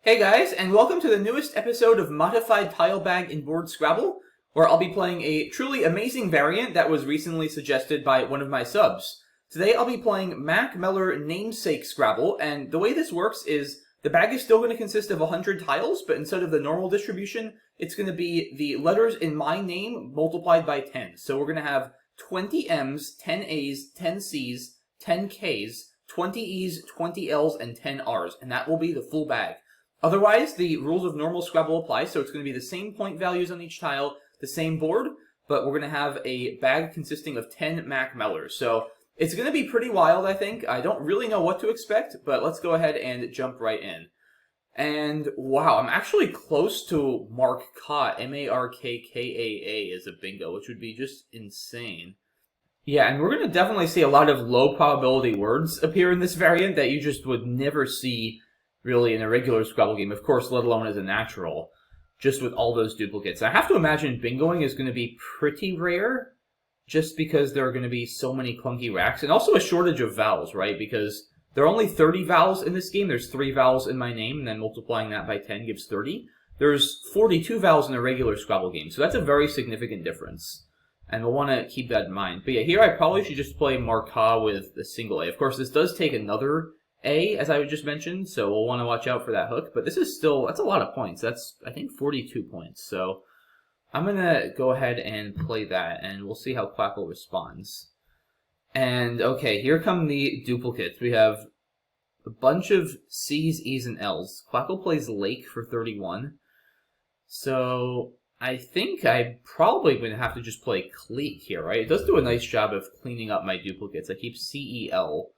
Hey guys, and welcome to the newest episode of Modified Tile Bag in Board Scrabble, where I'll be playing a truly amazing variant that was recently suggested by one of my subs. Today I'll be playing Mac Meller Namesake Scrabble, and the way this works is the bag is still going to consist of 100 tiles, but instead of the normal distribution, it's going to be the letters in my name multiplied by 10. So we're going to have 20 M's, 10 A's, 10 C's, 10 K's, 20 E's, 20 L's, and 10 R's, and that will be the full bag. Otherwise, the rules of normal Scrabble apply, so it's going to be the same point values on each tile, the same board, but we're going to have a bag consisting of 10 Mac Mellers. So it's going to be pretty wild, I think. I don't really know what to expect, but let's go ahead and jump right in. And wow, I'm actually close to Markkaa, M-A-R-K-K-A-A as a bingo, which would be just insane. Yeah, and we're going to definitely see a lot of low probability words appear in this variant that you just would never see really in a regular Scrabble game, of course, let alone as a natural, just with all those duplicates. I have to imagine bingoing is going to be pretty rare, just because there are going to be so many clunky racks, and also a shortage of vowels, right? Because there are only 30 vowels in this game. There's 3 vowels in my name, and then multiplying that by 10 gives 30. There's 42 vowels in a regular Scrabble game, so that's a very significant difference. And we'll want to keep that in mind. But yeah, here I probably should just play Markkaa with a single A. Of course, this does take another A, as I just mentioned, so we'll want to watch out for that hook. But this is still, that's a lot of points. That's, I think, 42 points. So I'm going to go ahead and play that, and we'll see how Quackle responds. And, okay, here come the duplicates. We have a bunch of C's, E's, and L's. Quackle plays Lake for 31. So I think I'm probably going to have to just play Cleek here, right? It does do a nice job of cleaning up my duplicates. I keep C-E-L.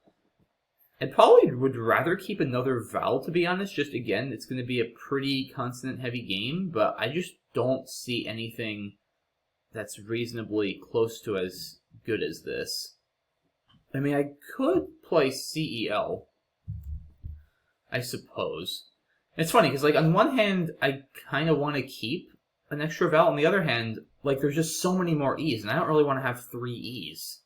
I probably would rather keep another vowel, to be honest. Just, again, it's going to be a pretty consonant-heavy game, but I just don't see anything that's reasonably close to as good as this. I mean, I could play C-E-L, I suppose. It's funny, because, like, on one hand, I kind of want to keep an extra vowel. On the other hand, like, there's just so many more E's, and I don't really want to have 3 E's.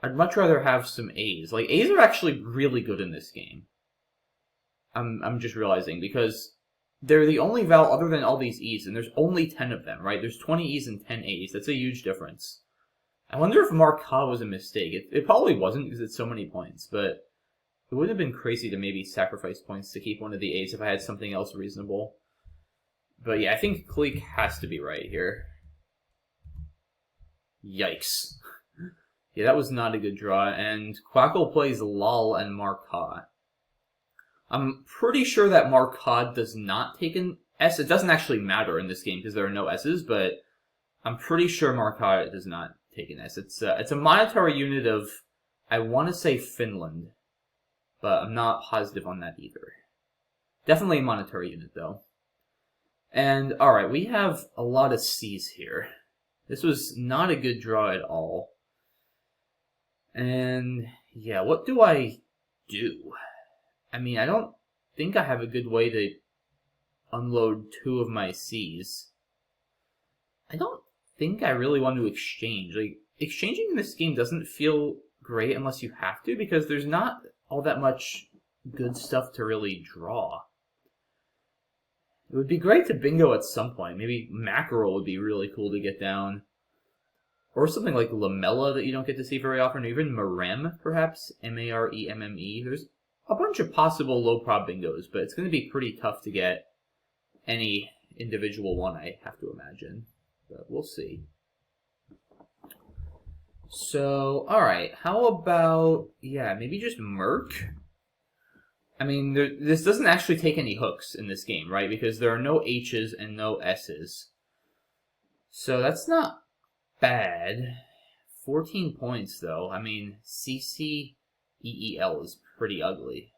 I'd much rather have some A's. Like, A's are actually really good in this game. I'm just realizing, because they're the only vowel other than all these E's, and there's only 10 of them, right? There's 20 E's and 10 A's. That's a huge difference. I wonder if Markkaa was a mistake. It probably wasn't, because it's so many points, but it would have been crazy to maybe sacrifice points to keep one of the A's if I had something else reasonable. But yeah, I think Cleek has to be right here. Yikes. Yeah, that was not a good draw, and Quackle plays Lol and Markkaa. I'm pretty sure that Markkaa does not take an S. It doesn't actually matter in this game because there are no S's, but I'm pretty sure Markkaa does not take an S. It's a monetary unit of, I want to say Finland, but I'm not positive on that either. Definitely a monetary unit, though. And, alright, we have a lot of C's here. This was not a good draw at all. And, yeah, what do I do? I mean, I don't think I have a good way to unload 2 of my C's. I don't think I really want to exchange. Like, exchanging in this game doesn't feel great unless you have to, because there's not all that much good stuff to really draw. It would be great to bingo at some point. Maybe mackerel would be really cool to get down. Or something like lamella that you don't get to see very often, or even marem, perhaps, M-A-R-E-M-M-E. There's a bunch of possible low-prob bingos, but it's going to be pretty tough to get any individual one, I have to imagine. But we'll see. So, alright, how about, yeah, maybe just Merc? I mean, this doesn't actually take any hooks in this game, right? Because there are no H's and no S's. So that's not bad. 14 points, though. I mean, C-C-E-E-L is pretty ugly.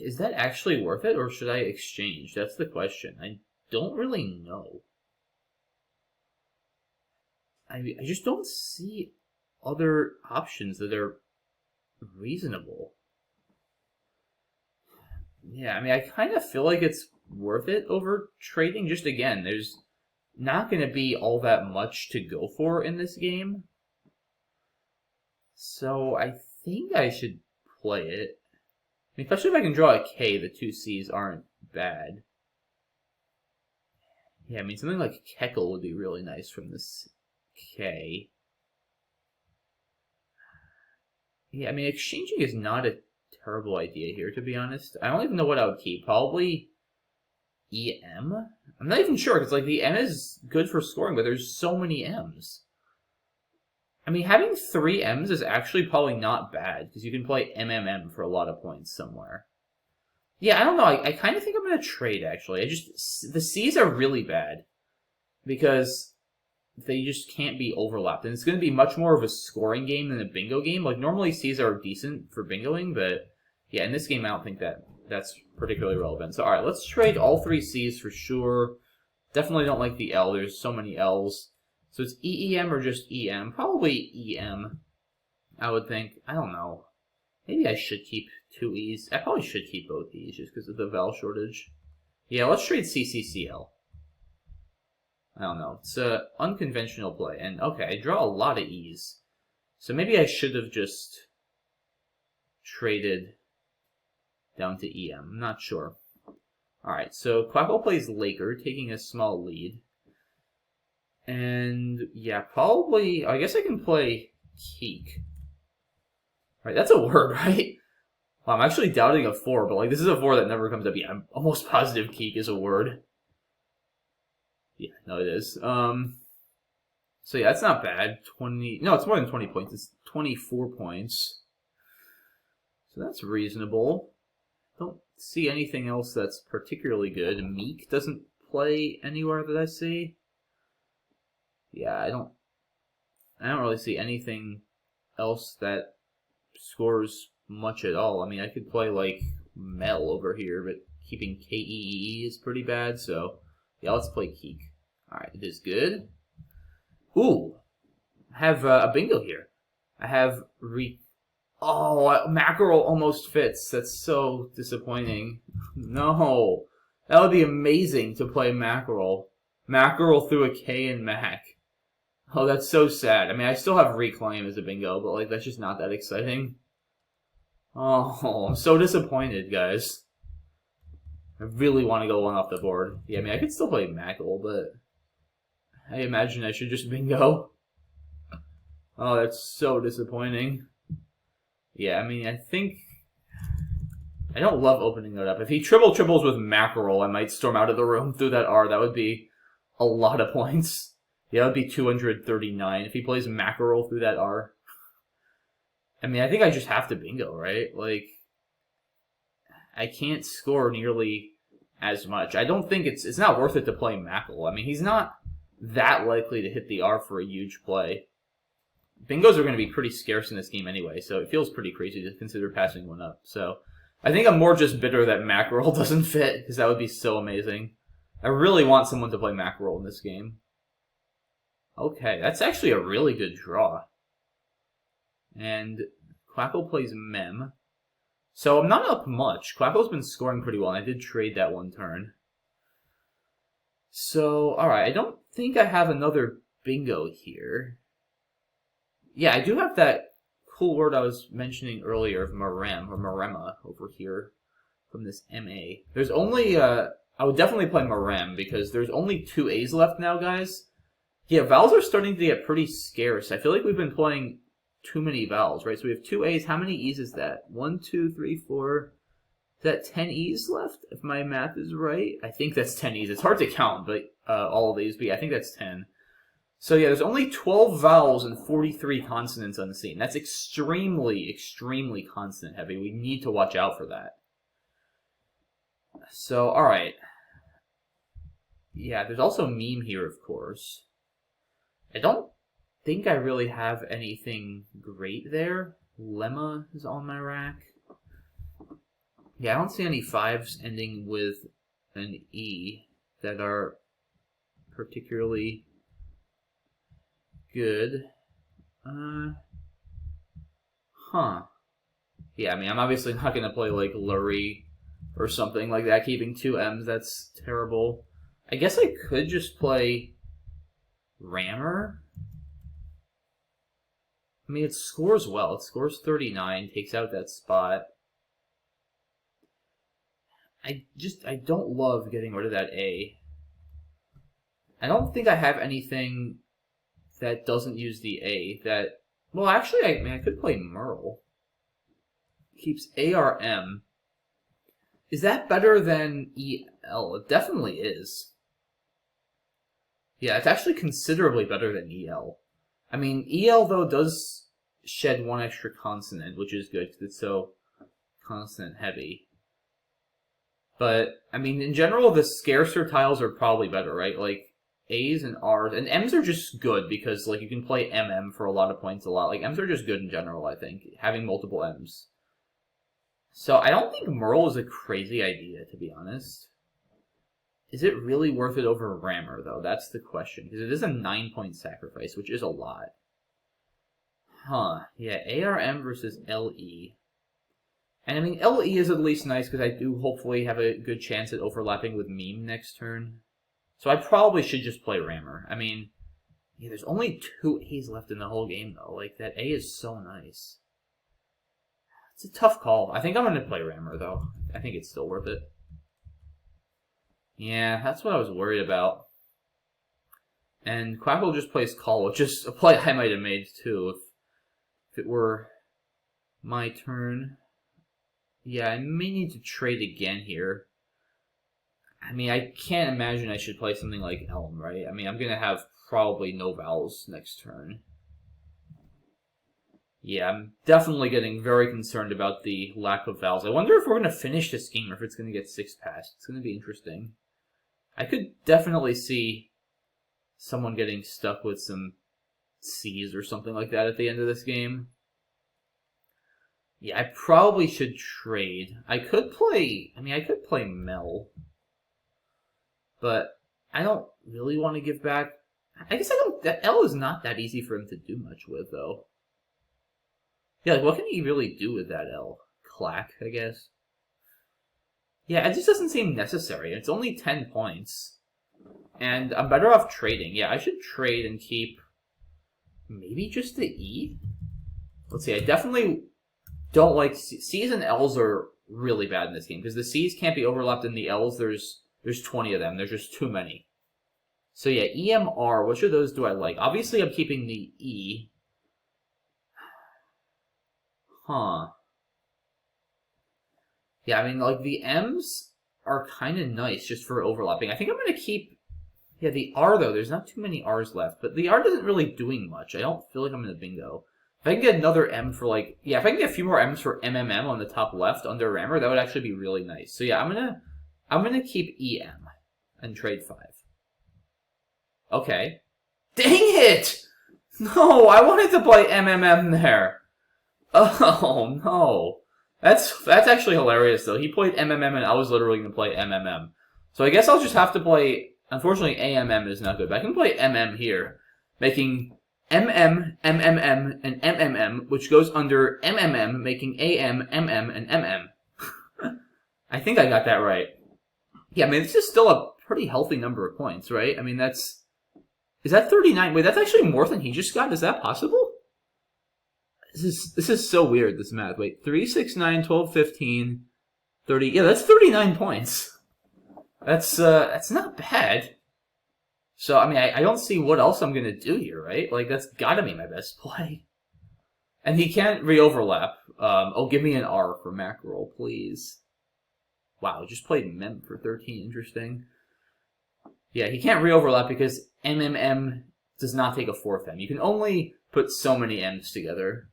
Is that actually worth it, or should I exchange? That's the question. I don't really know. I just don't see other options that are reasonable. Yeah, I mean, I kind of feel like it's worth it over trading. Just, again, there's not going to be all that much to go for in this game. So I think I should play it. mean, especially if I can draw a K, the two C's aren't bad. Yeah, I mean, something like Quackle would be really nice from this K. Yeah, I mean, exchanging is not a terrible idea here, to be honest. I don't even know what I would keep. Probably EM? I'm not even sure, because, like, the M is good for scoring, but there's so many M's. I mean, having 3 M's is actually probably not bad, because you can play MMM for a lot of points somewhere. Yeah, I don't know. I kind of think I'm going to trade, actually. The C's are really bad, because they just can't be overlapped. And it's going to be much more of a scoring game than a bingo game. Like, normally C's are decent for bingoing, but yeah, in this game, I don't think that's particularly relevant. So, alright, let's trade all 3 C's for sure. Definitely don't like the L. There's so many L's. So it's EEM or just EM? Probably EM, I would think. I don't know. Maybe I should keep 2 E's. I probably should keep both E's just because of the vowel shortage. Yeah, let's trade CCCL. I don't know. It's an unconventional play. And, okay, I draw a lot of E's. So maybe I should have just traded down to EM. I'm not sure. Alright, so Quackle plays Laker, taking a small lead. And, yeah, probably... I guess I can play Keek. Right, that's a word, right? Well, I'm actually doubting a 4, but, like, this is a 4 that never comes up. Yeah, I'm almost positive Keek is a word. Yeah, no, it is. So, yeah, that's not bad. 20... No, it's more than 20 points. It's 24 points. So that's reasonable. Don't see anything else that's particularly good. Meek doesn't play anywhere that I see. Yeah, I don't really see anything else that scores much at all. I mean, I could play like Mel over here, but keeping Keee is pretty bad. So yeah, let's play Keek. All right, it is good. Ooh, I have a bingo here. I have Oh, Mackerel almost fits. That's so disappointing. No, that would be amazing to play Mackerel. Mackerel through a K in Mac. Oh, that's so sad. I mean, I still have Reclaim as a bingo, but, like, that's just not that exciting. Oh, I'm so disappointed, guys. I really want to go one off the board. Yeah, I mean, I could still play Mackerel, but I imagine I should just bingo. Oh, that's so disappointing. Yeah, I mean, I think... I don't love opening that up. If he triples with Mackerel, I might storm out of the room through that R. That would be a lot of points. Yeah, that would be 239 if he plays Mackerel through that R. I mean, I think I just have to bingo, right? Like, I can't score nearly as much. I don't think it's not worth it to play Mackerel. I mean, he's not that likely to hit the R for a huge play. Bingos are going to be pretty scarce in this game anyway, so it feels pretty crazy to consider passing one up. So, I think I'm more just bitter that Mackerel doesn't fit, because that would be so amazing. I really want someone to play Mackerel in this game. Okay, that's actually a really good draw. And Quackle plays Mem. So I'm not up much. Quackle's been scoring pretty well, and I did trade that one turn. So, alright, I don't think I have another bingo here. Yeah, I do have that cool word I was mentioning earlier of Marem, or Marema, over here from this MA. There's only, I would definitely play Marem, because there's only 2 A's left now, guys. Yeah, vowels are starting to get pretty scarce. I feel like we've been playing too many vowels, right? So we have 2 A's. How many E's is that? 1, 2, 3, 4. Is that 10 E's left, if my math is right? I think that's 10 E's. It's hard to count, but all of these, but yeah, I think that's 10. So yeah, there's only 12 vowels and 43 consonants on the scene. That's extremely, extremely consonant heavy. We need to watch out for that. So, alright. Yeah, there's also meme here, of course. I don't think I really have anything great there. Lemma is on my rack. Yeah, I don't see any 5s ending with an E that are particularly good. Yeah, I mean, I'm obviously not going to play, like, Lurie or something like that, keeping 2 M's. That's terrible. I guess I could just play Rammer. I mean, it scores well. It scores 39, takes out that spot. I don't love getting rid of that A. I don't think I have anything that doesn't use the A that... Well, actually, I could play Merle. Keeps ARM. Is that better than EL? It definitely is. Yeah, it's actually considerably better than EL. I mean, EL, though, does shed one extra consonant, which is good because it's so consonant heavy. But, I mean, in general, the scarcer tiles are probably better, right? Like, A's and R's, and M's are just good because, like, you can play MM for a lot of points a lot. Like, M's are just good in general, I think, having multiple M's. So, I don't think Merle is a crazy idea, to be honest. Is it really worth it over Rammer, though? That's the question, because it is a 9-point sacrifice, which is a lot. Huh, yeah, ARM versus LE. And, I mean, LE is at least nice, because I do hopefully have a good chance at overlapping with Meme next turn. So I probably should just play Rammer. I mean, yeah, there's only 2 A's left in the whole game, though. Like, that A is so nice. It's a tough call. I think I'm going to play Rammer, though. I think it's still worth it. Yeah, that's what I was worried about. And Quackle just plays Call, which is a play I might have made, too, if it were my turn. Yeah, I may need to trade again here. I mean, I can't imagine I should play something like Elm, right? I mean, I'm going to have probably no vowels next turn. Yeah, I'm definitely getting very concerned about the lack of vowels. I wonder if we're going to finish this game or if it's going to get 6 past. It's going to be interesting. I could definitely see someone getting stuck with some C's or something like that at the end of this game. Yeah, I probably should trade. I could play Mel. But I don't really want to give back. I guess I don't. That L is not that easy for him to do much with, though. Yeah, like, what can he really do with that L? Clack, I guess. Yeah, it just doesn't seem necessary. It's only 10 points. And I'm better off trading. Yeah, I should trade and keep maybe just the E? Let's see, I definitely don't like... C's and L's are really bad in this game, because the C's can't be overlapped in the L's. There's 20 of them. There's just too many. So yeah, EMR, which of those do I like? Obviously, I'm keeping the E. Huh. Yeah, I mean, like, the M's are kind of nice just for overlapping. I think I'm going to keep... Yeah, the R, though, there's not too many R's left. But the R doesn't really doing much. I don't feel like I'm in a bingo. If I can get another M for, like... Yeah, if I can get a few more M's for MMM on the top left under Rammer, that would actually be really nice. So yeah, I'm gonna keep EM and trade 5. Okay. Dang it! No, I wanted to play MMM there. Oh, no. That's actually hilarious, though. He played MMM, and I was literally going to play MMM. So I guess I'll just have to play... Unfortunately, AMM is not good, but I can play MM here, making MM, MMM, and MMM, which goes under MMM, making AM, MM, and MM. I think I got that right. Yeah, I mean, this is still a pretty healthy number of points, right? I mean, that's... Is that 39? Wait, that's actually more than he just got? Is that possible? This is so weird, this math. Wait, 3, 6, 9, 12, 15, 30... Yeah, that's 39 points. That's not bad. So, I mean, I don't see what else I'm gonna do here, right? Like, that's gotta be my best play. And he can't re-overlap. Oh, give me an R for mackerel, please. Wow, just played Mem for 13. Interesting. Yeah, he can't re-overlap because MMM does not take a 4th M. You can only put so many M's together.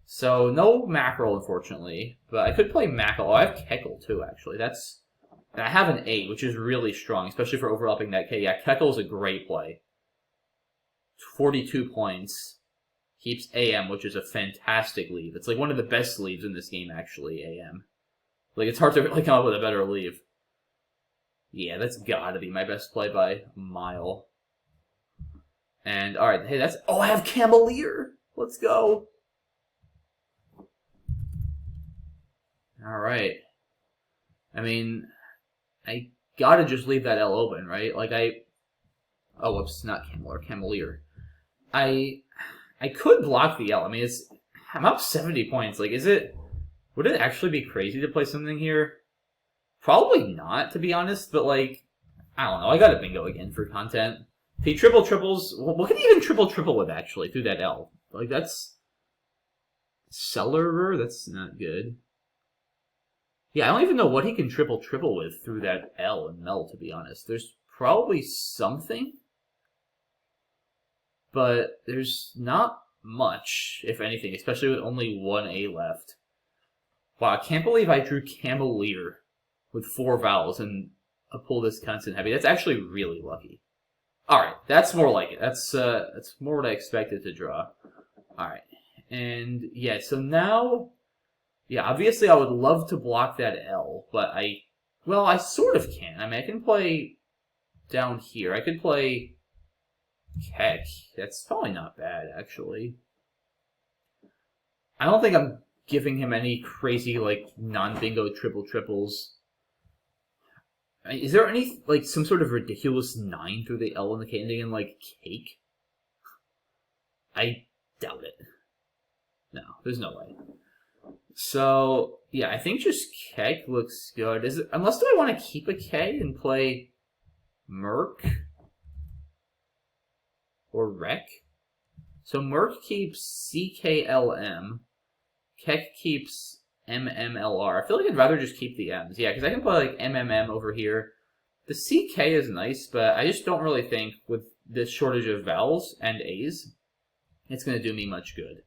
So, no mackerel, unfortunately. But I could play Mackle. Oh, I have Keckle, too, actually. That's... And I have an 8, which is really strong, especially for overlapping that K. Yeah, Keckle is a great play. 42 points. Keeps AM, which is a fantastic leave. It's like one of the best leaves in this game, actually, AM. Like, it's hard to really come up with a better leave. Yeah, that's gotta be my best play by a mile. And, alright, hey, that's... Oh, I have Camelier! Let's go! Alright. I mean... I gotta just leave that L open, right? Like, Oh, whoops, not Camelier, Camelier. I could block the L. I mean, I'm up 70 points. Like, would it actually be crazy to play something here? Probably not, to be honest, but like, I don't know. I got a bingo again for content. If he triples, what can he even triple with, actually, through that L? Like, that's... Cellarer? That's not good. Yeah, I don't even know what he can triple with through that L and Mel, to be honest. There's probably something, but there's not much, if anything, especially with only one A left. Wow, I can't believe I drew Camelier with 4 vowels and a pull this constant heavy. That's actually really lucky. Alright, that's more like it. That's more what I expected to draw. Alright, and yeah, so now... Yeah, obviously I would love to block that L, but I sort of can. I mean, I can play down here. I could play Keck. That's probably not bad, actually. I don't think I'm giving him any crazy, like, non-bingo triples. Is there any, like, some sort of ridiculous 9 through the L and the K and, like, cake? I doubt it. No, there's no way. So, yeah, I think just Keck looks good. Unless do I want to keep a K and play Merc? Or Rec? So Merc keeps CKLM. Keck keeps MMLR. I feel like I'd rather just keep the M's. Yeah, because I can play like MMM over here. The CK is nice, but I just don't really think with this shortage of vowels and A's, it's going to do me much good.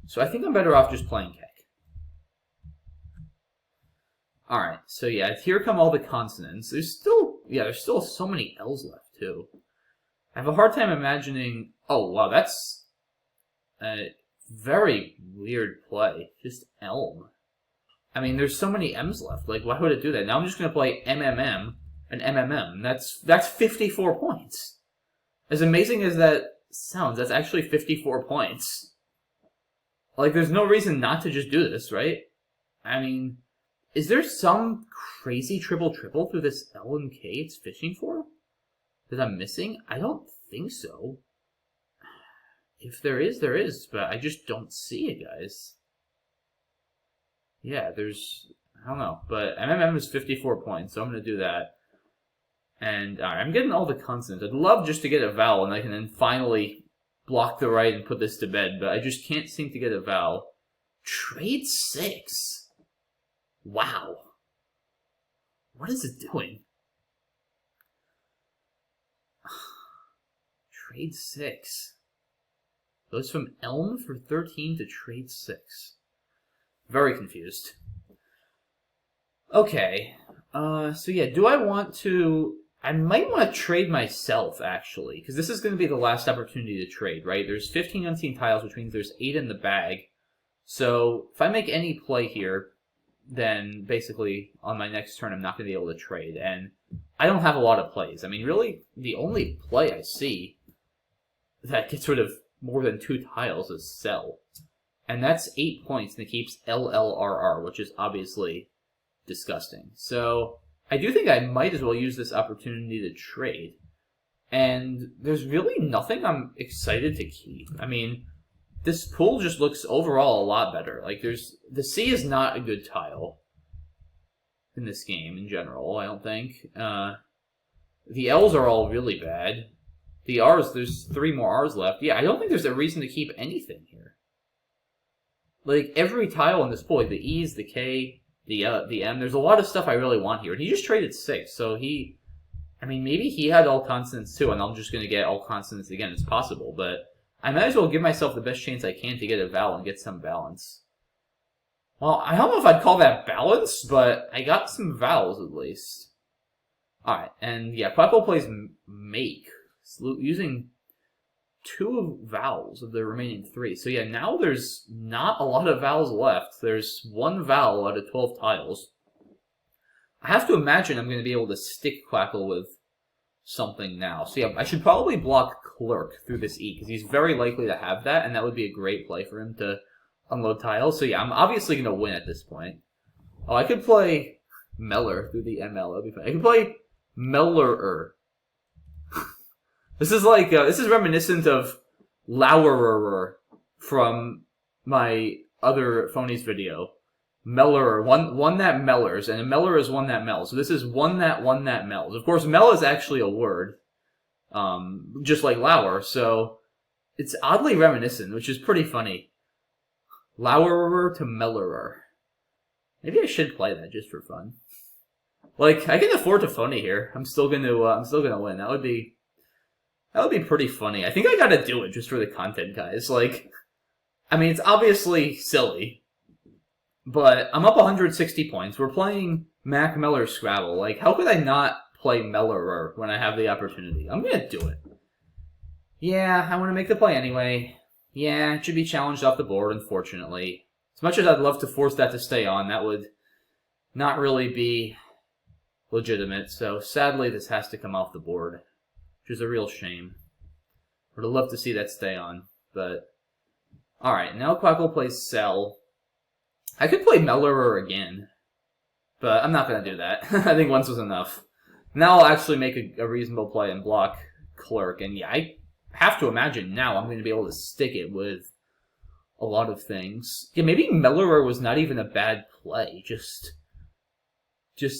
So I think I'm better off just playing Keck. Alright, so yeah, here come all the consonants. There's still so many L's left, too. I have a hard time imagining... Oh, wow, that's a very weird play. Just Elm. I mean, there's so many M's left. Like, why would it do that? Now I'm just going to play MMM and MMM. That's 54 points. As amazing as that sounds, that's actually 54 points. Like, there's no reason not to just do this, right? I mean... Is there some crazy triple through this L and K it's fishing for? That I'm missing? I don't think so. If there is, there is, but I just don't see it, guys. Yeah, there's... I don't know, but MMM is 54 points, so I'm going to do that. And I'm getting all the consonants. I'd love just to get a vowel, and I can then finally block the right and put this to bed, but I just can't seem to get a vowel. Trade 6? Wow. What is it doing? Trade 6. Goes from Elm for 13 to trade 6. Very confused. Okay. So yeah, do I want to... I might want to trade myself, actually, because this is going to be the last opportunity to trade, right? There's 15 unseen tiles, which means there's 8 in the bag. So if I make any play here, then basically on my next turn I'm not going to be able to trade. And I don't have a lot of plays. I mean, really, the only play I see that gets rid of more than 2 tiles is Sell. And that's 8 points, and it keeps LLRR, which is obviously disgusting. So I do think I might as well use this opportunity to trade. And there's really nothing I'm excited to keep. I mean... This pool just looks overall a lot better. Like, the C is not a good tile in this game in general, I don't think. The L's are all really bad. The R's, there's 3 more R's left. Yeah, I don't think there's a reason to keep anything here. Like, every tile in this pool, like the E's, the K, the M, there's a lot of stuff I really want here. And he just traded 6, so he... I mean, maybe he had all consonants too, and I'm just going to get all consonants again. It's possible, but... I might as well give myself the best chance I can to get a vowel and get some balance. Well, I don't know if I'd call that balance, but I got some vowels at least. Alright, and yeah, Quackle plays Make, using 2 vowels of the remaining 3. So yeah, now there's not a lot of vowels left. There's 1 vowel out of 12 tiles. I have to imagine I'm going to be able to stick Quackle with something now. So yeah, I should probably block Clerk through this E, because he's very likely to have that, and that would be a great play for him to unload tiles. So yeah, I'm obviously going to win at this point. Oh, I could play Meller through the ML. That'd be fun. I could play Mellerer. This is like, this is reminiscent of Lauerer from my other Phonies video, Mellerer, one that mellers, and a meller is one that mells. So this is one that mells. Of course, mell is actually a word, just like lower, so it's oddly reminiscent, which is pretty funny. Lowerer to mellerer. Maybe I should play that just for fun. Like, I can afford to phony here. I'm still gonna win. That would be pretty funny. I think I gotta do it just for the content, guys. Like, I mean, it's obviously silly, but I'm up 160 points. We're playing Mac Meller Scrabble. Like, how could I not play Mellerer when I have the opportunity? I'm gonna do it. Yeah, I want to make the play anyway. Yeah, it should be challenged off the board, unfortunately. As much as I'd love to force that to stay on, that would not really be legitimate. So, sadly, this has to come off the board, which is a real shame. Would have loved to see that stay on, but... Alright, now Quackle plays Cell. I could play Mellerer again, but I'm not going to do that. I think once was enough. Now I'll actually make a reasonable play and block Clerk, and yeah, I have to imagine now I'm going to be able to stick it with a lot of things. Yeah, maybe Mellerer was not even a bad play, just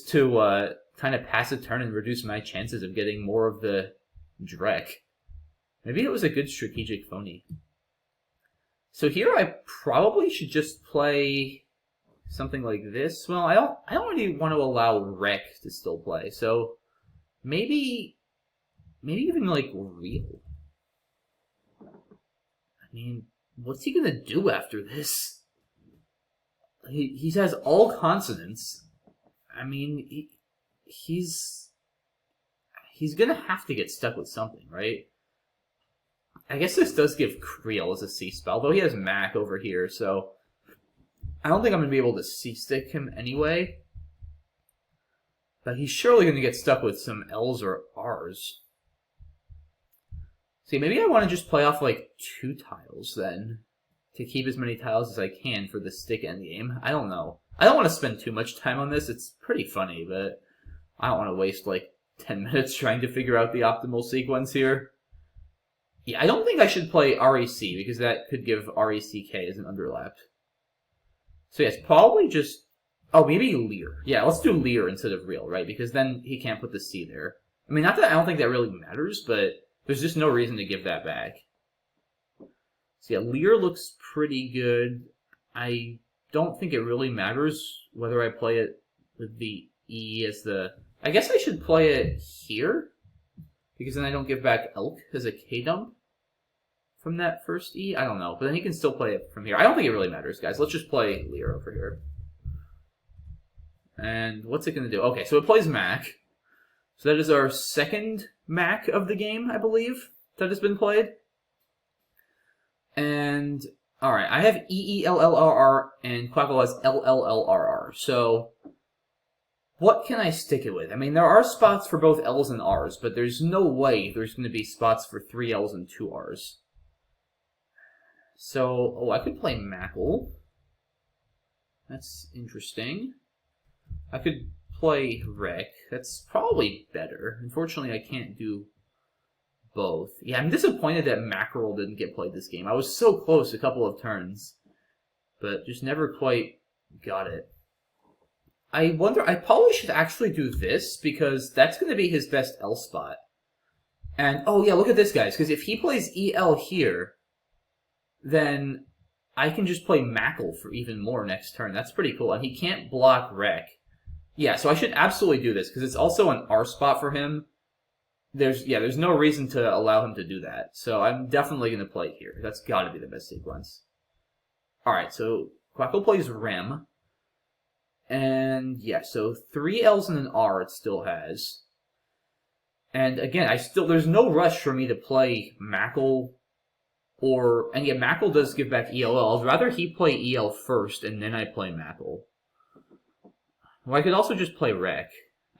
to kind of pass a turn and reduce my chances of getting more of the Drek. Maybe it was a good strategic phony. So here I probably should just play something like this. Well, I don't really want to allow Rek to still play, so maybe even like real. I mean, what's he gonna do after this? He has all consonants. I mean, he's gonna have to get stuck with something, right? I guess this does give Creel as a C-spell, though he has Mac over here, so I don't think I'm going to be able to C-stick him anyway. But he's surely going to get stuck with some L's or R's. See, maybe I want to just play off like 2 tiles then, to keep as many tiles as I can for the stick endgame. I don't know. I don't want to spend too much time on this. It's pretty funny, but I don't want to waste like 10 minutes trying to figure out the optimal sequence here. Yeah, I don't think I should play REC, because that could give RECK as an underlap. So yes, probably just... Oh, maybe Lear. Yeah, let's do Lear instead of Real, right? Because then he can't put the C there. I mean, not that I don't think that really matters, but there's just no reason to give that back. So yeah, Lear looks pretty good. I don't think it really matters whether I play it with the E as the... I guess I should play it here, because then I don't give back Elk as a K-dump from that first E. I don't know, but then he can still play it from here. I don't think it really matters, guys. Let's just play Lear over here. And what's it going to do? Okay, so it plays Mac. So that is our second Mac of the game, I believe, that has been played. And, alright, I have EELLRR, and Quackle has LLLRR. So, what can I stick it with? I mean, there are spots for both L's and R's, but there's no way there's going to be spots for 3 L's and 2 R's. So, oh, I could play Mackle. That's interesting. I could play Rek. That's probably better. Unfortunately, I can't do both. Yeah, I'm disappointed that Mackerel didn't get played this game. I was so close a couple of turns, but just never quite got it. I wonder, I probably should actually do this, because that's going to be his best L spot. And, oh yeah, look at this, guys, because if he plays EL here, then I can just play Mackle for even more next turn. That's pretty cool. And he can't block Rek. Yeah, so I should absolutely do this, because it's also an R spot for him. There's no reason to allow him to do that. So I'm definitely going to play here. That's got to be the best sequence. Alright, so Quackle plays Rem. And yeah, so 3 L's and an R it still has. And again, there's no rush for me to play Mackle, and yeah, Mackle does give back ELL. I'd rather he play EL first, and then I play Mackle. Well, I could also just play Rek.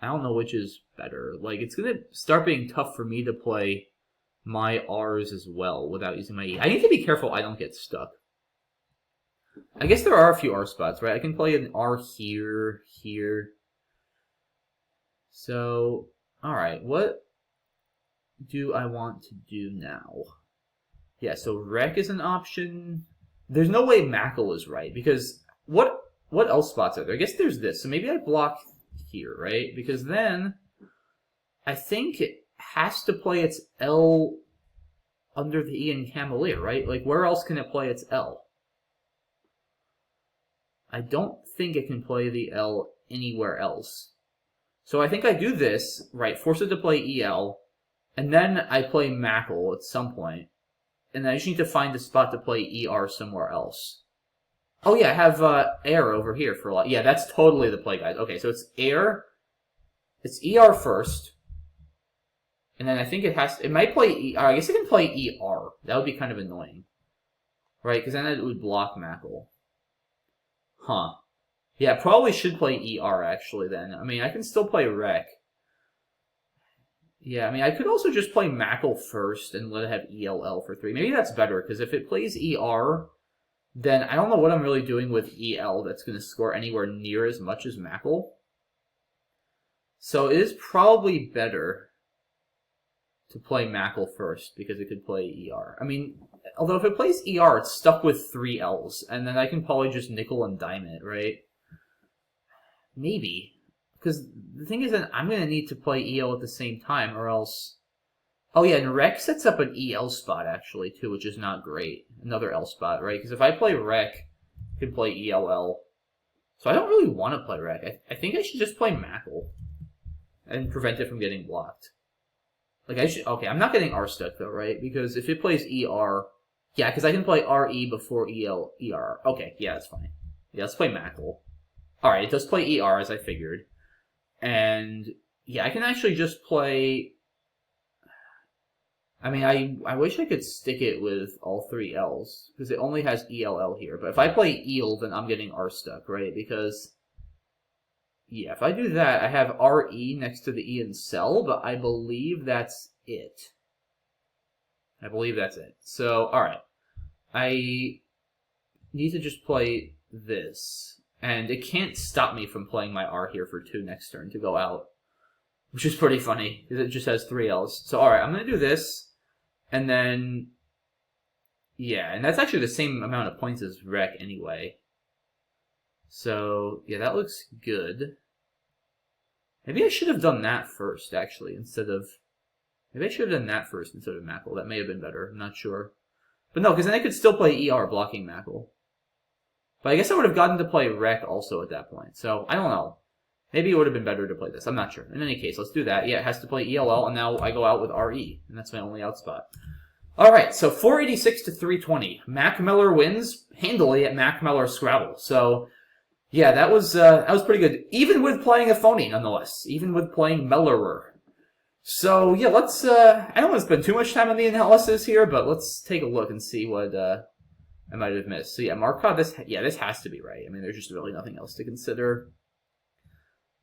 I don't know which is better. Like, it's gonna start being tough for me to play my R's as well without using my E. I need to be careful I don't get stuck. I guess there are a few R spots, right? I can play an R here, here. So, alright, what do I want to do now? Yeah, so Rek is an option. There's no way Mackle is right, because what what else spots are there? I guess there's this. So maybe I block here, right? Because then I think it has to play its L under the E in Cavalier, right? Like, where else can it play its L? I don't think it can play the L anywhere else. So I think I do this, right, force it to play EL, and then I play Mackle at some point, and then I just need to find a spot to play ER somewhere else. Oh yeah, I have air over here for a lot. Yeah, that's totally the play, guys. Okay, so it's air, it's ER first, and then I think it might play I guess it can play ER. That would be kind of annoying. Right, because then it would block Mackle. Huh. Yeah, probably should play ER, actually, then. I mean, I can still play Rec. Yeah, I mean, I could also just play Mackle first and let it have ELL for 3. Maybe that's better, because if it plays ER, then I don't know what I'm really doing with EL that's going to score anywhere near as much as Mackle. So it is probably better to play Mackle first, because it could play ER. I mean, although if it plays ER, it's stuck with 3 Ls, and then I can probably just nickel and dime it, right? Maybe. Because the thing is that I'm going to need to play EL at the same time, or else... Oh yeah, and Rec sets up an EL spot, actually, too, which is not great. Another L spot, right? Because if I play Rec, I can play ELL. So I don't really want to play Rec. I think I should just play Mackle and prevent it from getting blocked. Like, I should... Okay, I'm not getting R stuck, though, right? Because if it plays ER... Yeah, because I can play RE before ER. Okay, yeah, that's fine. Yeah, let's play Mackle. Alright, it does play ER, as I figured. And, yeah, I can actually just play... I mean, I wish I could stick it with all 3 Ls, because it only has ELL here. But if I play EL, then I'm getting R stuck, right? Because, yeah, if I do that, I have RE next to the E in cell, but I believe that's it. I believe that's it. So, alright. I need to just play this. And it can't stop me from playing my R here for 2 next turn to go out. Which is pretty funny, because it just has 3 Ls. So, alright, I'm going to do this. And then... Yeah, and that's actually the same amount of points as Rec anyway. So, yeah, that looks good. Maybe I should have done that first, actually, instead of... Maybe I should have done that first instead of Mackle. That may have been better. I'm not sure. But no, because then I could still play ER blocking Mackle. But I guess I would have gotten to play Rec also at that point. So, I don't know. Maybe it would have been better to play this. I'm not sure. In any case, let's do that. Yeah, it has to play ELL, and now I go out with RE. And that's my only out spot. Alright, so 486 to 320. Mack Meller wins handily at Mack Meller Scrabble. So, yeah, that was pretty good. Even with playing a phony, nonetheless. Even with playing Mellerer. So, yeah, let's, I don't want to spend too much time on the analysis here, but let's take a look and see what, I might have missed. So, yeah, Markov, this has to be right. I mean, there's just really nothing else to consider.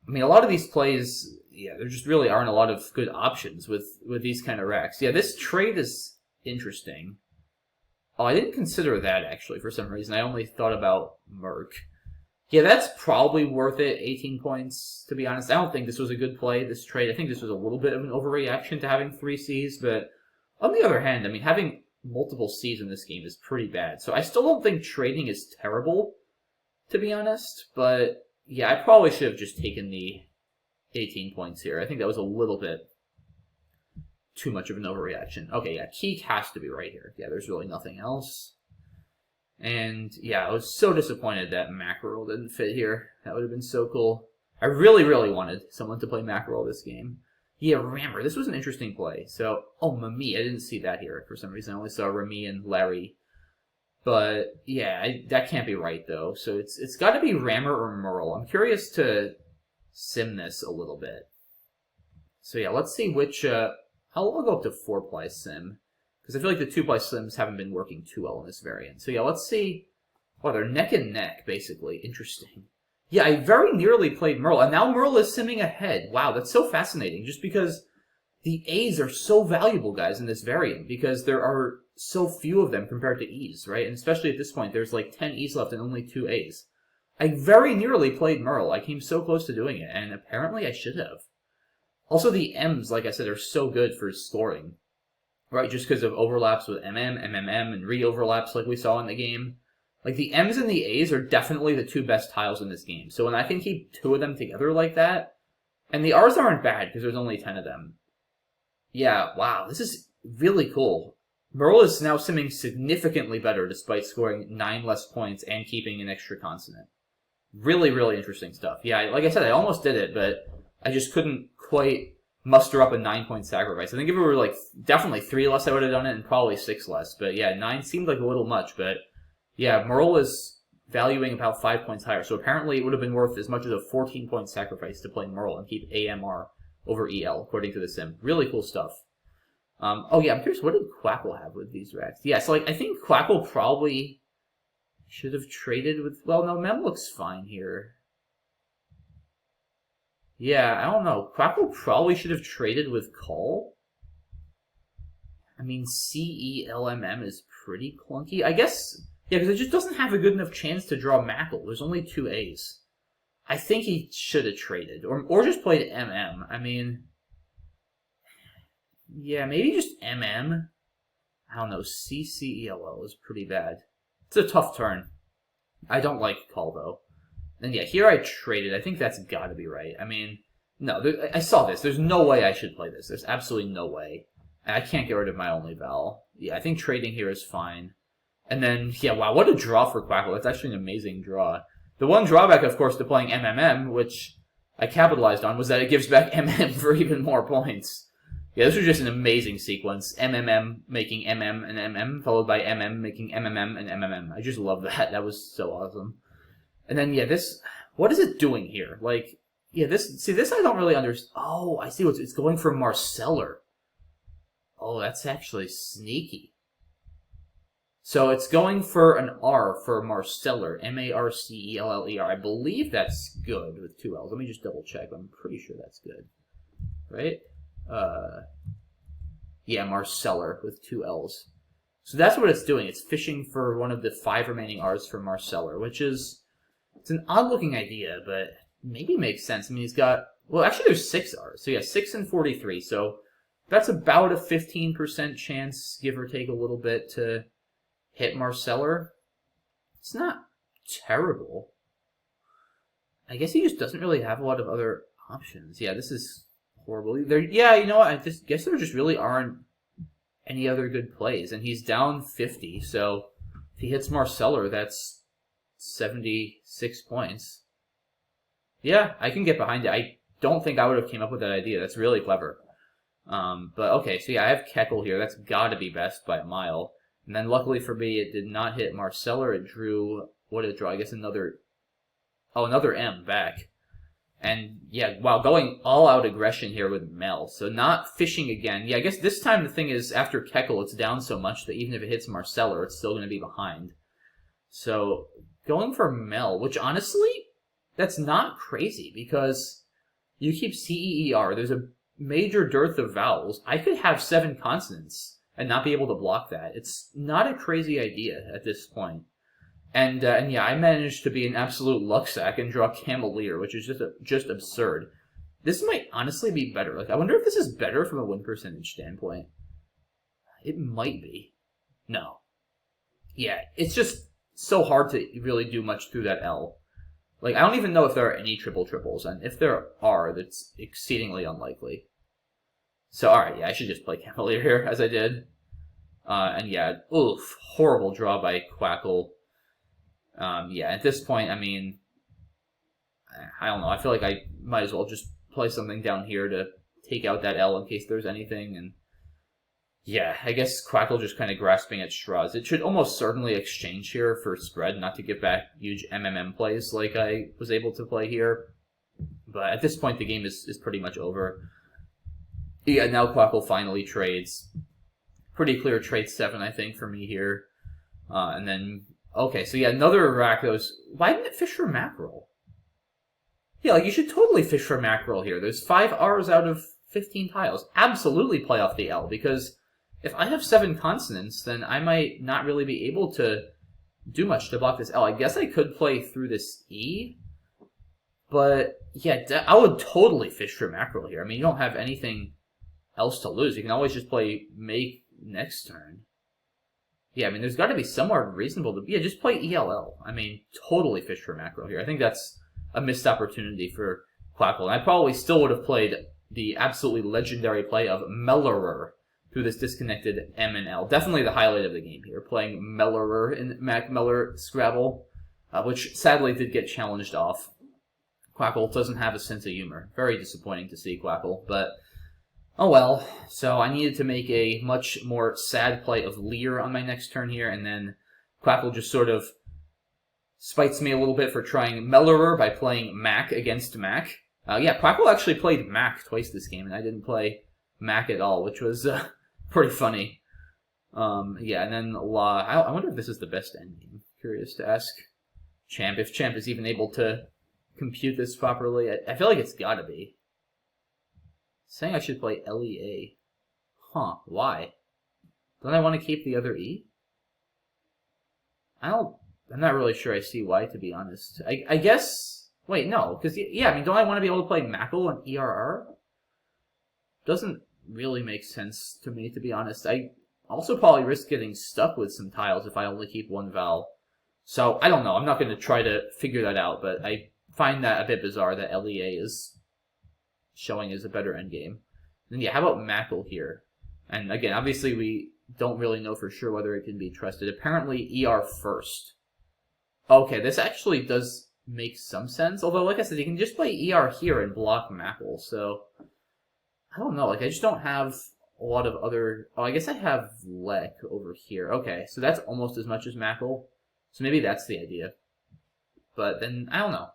I mean, a lot of these plays, yeah, there just really aren't a lot of good options with these kind of racks. Yeah, this trade is interesting. Oh, I didn't consider that, actually, for some reason. I only thought about Merc. Yeah, that's probably worth it, 18 points, to be honest. I don't think this was a good play, this trade. I think this was a little bit of an overreaction to having 3 Cs, but on the other hand, I mean, having multiple Cs in this game is pretty bad. So I still don't think trading is terrible, to be honest, but yeah, I probably should have just taken the 18 points here. I think that was a little bit too much of an overreaction. Okay, yeah, Keek has to be right here. Yeah, there's really nothing else. And, yeah, I was so disappointed that Mackerel didn't fit here. That would have been so cool. I really, really wanted someone to play Mackerel this game. Yeah, Rammer. This was an interesting play. So, oh, Mami. I didn't see that here for some reason. I only saw Remy and Larry. But, yeah, that can't be right, though. So it's got to be Rammer or Merle. I'm curious to sim this a little bit. So, yeah, let's see which... I'll go up to 4-ply sim. Because I feel like the 2-ply sims haven't been working too well in this variant. So yeah, let's see. Oh, they're neck and neck, basically. Interesting. Yeah, I very nearly played Merle, and now Merle is simming ahead. Wow, that's so fascinating. Just because the A's are so valuable, guys, in this variant. Because there are so few of them compared to E's, right? And especially at this point, there's like 10 E's left and only 2 A's. I very nearly played Merle. I came so close to doing it, and apparently I should have. Also, the M's, like I said, are so good for scoring. Right, just because of overlaps with MM, MMM, and re-overlaps like we saw in the game. Like, the M's and the A's are definitely the two best tiles in this game. So when I can keep two of them together like that, and the R's aren't bad because there's only 10 of them. Yeah, wow, this is really cool. Merle is now simming significantly better despite scoring 9 less points and keeping an extra consonant. Really, really interesting stuff. Yeah, like I said, I almost did it, but I just couldn't quite muster up a 9-point sacrifice. I think if it were like definitely 3 less, I would have done it, and probably 6 less. But yeah, 9 seemed like a little much. But yeah, Merle is valuing about 5 points higher. So apparently it would have been worth as much as a 14-point sacrifice to play Merle and keep AMR over EL, according to the sim. Really cool stuff. Oh yeah, I'm curious, what did Quackle have with these racks? Yeah, so like I think Quackle probably should have traded with... Well, no, Mem looks fine here. Yeah, I don't know. Quackle probably should have traded with Call. I mean, CELMM is pretty clunky. I guess, yeah, because it just doesn't have a good enough chance to draw Mackle. There's only 2 A's. I think he should have traded. Or just played MM. I mean... Yeah, maybe just MM. I don't know. CCELL is pretty bad. It's a tough turn. I don't like Call, though. And yeah, here I traded. I think that's got to be right. I mean, no, I saw this. There's no way I should play this. There's absolutely no way. I can't get rid of my only Val. Yeah, I think trading here is fine. And then, yeah, wow, what a draw for Quackle. That's actually an amazing draw. The one drawback, of course, to playing MMM, which I capitalized on, was that it gives back MM for even more points. Yeah, this was just an amazing sequence. MMM making MM and MM, followed by MM making MMM and MMM. I just love that. That was so awesome. And then, yeah, this... What is it doing here? Like, yeah, this... See, this I don't really understand. Oh, I see what it's going for Marceller. Oh, that's actually sneaky. So it's going for an R for Marceller. M-A-R-C-E-L-L-E-R. I believe that's good with 2 L's. Let me just double check. I'm pretty sure that's good. Right? Yeah, Marceller with 2 L's. So that's what it's doing. It's fishing for one of the 5 remaining R's for Marceller, which is... It's an odd-looking idea, but maybe makes sense. I mean, he's got... Well, actually, there's 6 R's. So yeah, 6 and 43. So that's about a 15% chance, give or take a little bit, to hit Marceller. It's not terrible. I guess he just doesn't really have a lot of other options. Yeah, this is horrible. Yeah, you know what? I just guess there just really aren't any other good plays. And he's down 50, so if he hits Marceller, that's 76 points. Yeah, I can get behind it. I don't think I would have came up with that idea. That's really clever. But okay, so yeah, I have Quackle here. That's got to be best by a mile. And then luckily for me, it did not hit Marceller. It drew... What did it draw? I guess another... Oh, another M back. And yeah, wow, going all-out aggression here with Mel. So not fishing again. Yeah, I guess this time the thing is, after Quackle, it's down so much that even if it hits Marceller, it's still going to be behind. So going for Mel, which honestly, that's not crazy, because you keep C-E-E-R. There's a major dearth of vowels. I could have 7 consonants and not be able to block that. It's not a crazy idea at this point. And yeah, I managed to be an absolute lucksack and draw Cameleer, which is just absurd. This might honestly be better. Like, I wonder if this is better from a win percentage standpoint. It might be. No. Yeah, it's just so hard to really do much through that L. Like, I don't even know if there are any triple-triples, and if there are, that's exceedingly unlikely. So, alright, yeah, I should just play Cameleer here, as I did. And yeah, oof, horrible draw by Quackle. Yeah, at this point, I mean, I don't know. I feel like I might as well just play something down here to take out that L in case there's anything. And yeah, I guess Quackle just kind of grasping at straws. It should almost certainly exchange here for spread, not to get back huge MMM plays like I was able to play here. But at this point, the game is pretty much over. Yeah, now Quackle finally trades. Pretty clear trade 7, I think, for me here. And then... Okay, so yeah, another rack that was... Why didn't it fish for mackerel? Yeah, like, you should totally fish for mackerel here. There's 5 R's out of 15 tiles. Absolutely play off the L, because if I have 7 consonants, then I might not really be able to do much to block this L. I guess I could play through this E, but yeah, I would totally fish for mackerel here. I mean, you don't have anything else to lose. You can always just play make next turn. Yeah, I mean, there's got to be somewhere reasonable to... Yeah, just play ELL. I mean, totally fish for mackerel here. I think that's a missed opportunity for Quackle. And I probably still would have played the absolutely legendary play of Mellerer through this disconnected M and L. Definitely the highlight of the game here, playing Mellerer in Mac Meller Scrabble, which sadly did get challenged off. Quackle doesn't have a sense of humor. Very disappointing to see Quackle, but oh well. So I needed to make a much more sad play of Lear on my next turn here, and then Quackle just sort of spites me a little bit for trying Mellerer by playing Mac against Mac. Yeah, Quackle actually played Mac twice this game, and I didn't play Mac at all, which was pretty funny. Yeah, and then La. I wonder if this is the best endgame. Curious to ask Champ if Champ is even able to compute this properly. I feel like it's gotta be. Saying I should play LEA. Huh, why? Don't I want to keep the other E? I'm not really sure I see why, to be honest. I guess... Wait, no, because, yeah, I mean, don't I want to be able to play Mackle and ERR? Doesn't really make sense to me, to be honest. I also probably risk getting stuck with some tiles if I only keep one vowel. So, I don't know. I'm not going to try to figure that out, but I find that a bit bizarre that LEA is showing as a better endgame. And yeah, how about Mackle here? And again, obviously we don't really know for sure whether it can be trusted. Apparently ER first. Okay, this actually does make some sense. Although, like I said, you can just play ER here and block Mackle. So, I don't know. Like, I just don't have a lot of other... Oh, I guess I have Lek over here. Okay, so that's almost as much as Mackle. So maybe that's the idea. But then, I don't know.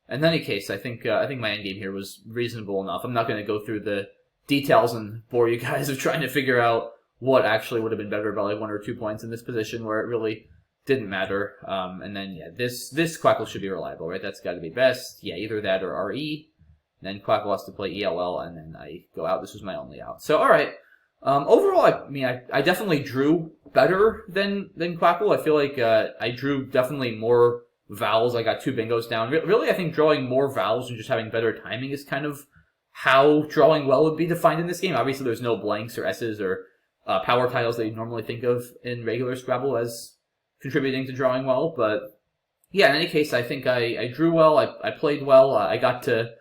In any case, I think my endgame here was reasonable enough. I'm not going to go through the details and bore you guys of trying to figure out what actually would have been better by like 1 or 2 points in this position where it really didn't matter. And then, yeah, this Quackle should be reliable, right? That's got to be best. Yeah, either that or RE. Then Quackle has to play ELL, and then I go out. This was my only out. So, all right. Overall, I mean, I definitely drew better than Quackle. I feel like I drew definitely more vowels. I got 2 bingos down. Really, I think drawing more vowels and just having better timing is kind of how drawing well would be defined in this game. Obviously, there's no blanks or S's or power tiles that you normally think of in regular Scrabble as contributing to drawing well. But yeah, in any case, I think I drew well. I played well. I got to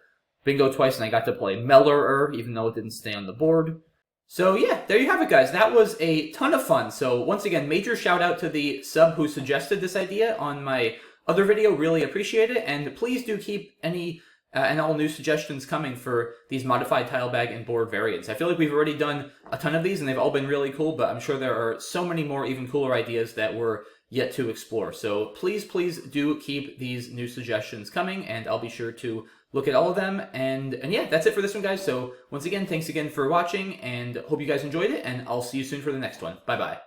bingo twice, and I got to play Mellerer, even though it didn't stay on the board. So yeah, there you have it, guys. That was a ton of fun. So once again, major shout out to the sub who suggested this idea on my other video. Really appreciate it. And please do keep any and all new suggestions coming for these modified tile bag and board variants. I feel like we've already done a ton of these, and they've all been really cool, but I'm sure there are so many more even cooler ideas that we're yet to explore. So please do keep these new suggestions coming, and I'll be sure to look at all of them. And yeah, that's it for this one, guys. So once again, thanks again for watching, and hope you guys enjoyed it, and I'll see you soon for the next one. Bye-bye.